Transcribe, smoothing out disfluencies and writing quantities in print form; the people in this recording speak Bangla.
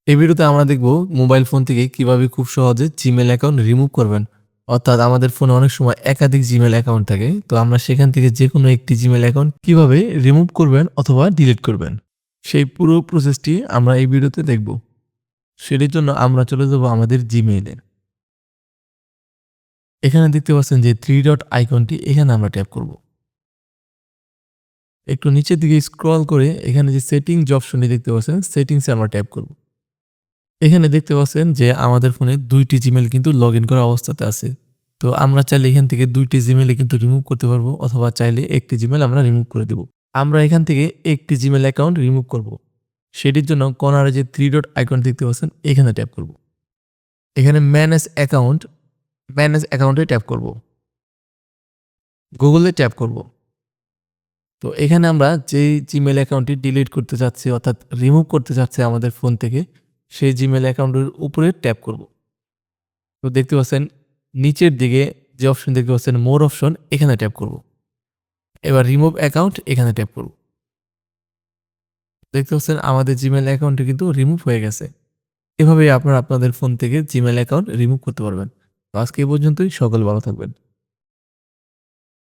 এই ভিডিওতে আমরা দেখব মোবাইল ফোন থেকে কিভাবে খুব সহজে জিমেইল অ্যাকাউন্ট রিমুভ করবেন। অর্থাৎ আমাদের ফোনে অনেক সময় একাধিক জিমেইল অ্যাকাউন্ট থাকে। তো আমরা সেখান থেকে যেকোনো একটি জিমেইল অ্যাকাউন্ট কিভাবে রিমুভ করবেন অথবা ডিলিট করবেন। সেই পুরো প্রসেসটি আমরা এই ভিডিওতে দেখব। সেটির জন্য আমরা চলে যাব আমাদের জিমেইলে। এখানে দেখতে পাচ্ছেন যে 3 ডট আইকনটি এখানে আমরা ট্যাপ করব। একটু নিচের দিকে স্ক্রল করে এখানে যে সেটিংস অপশনটি দেখতে পাচ্ছেন সেটিংসে আমরা ট্যাপ করব। এখানে দেখতে পাচ্ছেন যে আমাদের ফোনে ২ টি জিমেইল কিন্তু লগইন করা অবস্থাতে আছে। তো আমরা চাইলে এখান থেকে ২ টি জিমেইলে কিন্তু রিমুভ করতে পারবো অথবা চাইলে একটি জিমেইল আমরা রিমুভ করে দেব। আমরা এখান থেকে একটি জিমেইল অ্যাকাউন্ট রিমুভ করব। সেটির জন্য কর্নারে যে 3 ডট আইকন দেখতে পাচ্ছেন এখানে ট্যাপ করব। এখানে ম্যানেজ অ্যাকাউন্টে ট্যাপ করব। গুগলে ট্যাপ করব। তো এখানে আমরা যেই জিমেইল অ্যাকাউন্টটি ডিলিট করতে চাচ্ছি অর্থাৎ রিমুভ করতে চাচ্ছি আমাদের ফোন থেকে সেই জিমেইল অ্যাকাউন্টের উপরে ট্যাপ করব। তো দেখতে পাচ্ছেন নিচের দিকে যে অপশন দেখতে পাচ্ছেন মোর অপশন এখানে ট্যাপ করব। এবার রিমুভ অ্যাকাউন্ট এখানে ট্যাপ করব। দেখতে পাচ্ছেন আমাদের জিমেইল অ্যাকাউন্টটি কিন্তু রিমুভ হয়ে গেছে। এভাবেই আপনারা আপনাদের ফোন থেকে জিমেইল অ্যাকাউন্ট রিমুভ করতে পারবেন। তো আজকে এই পর্যন্তই। সকলে ভালো থাকবেন।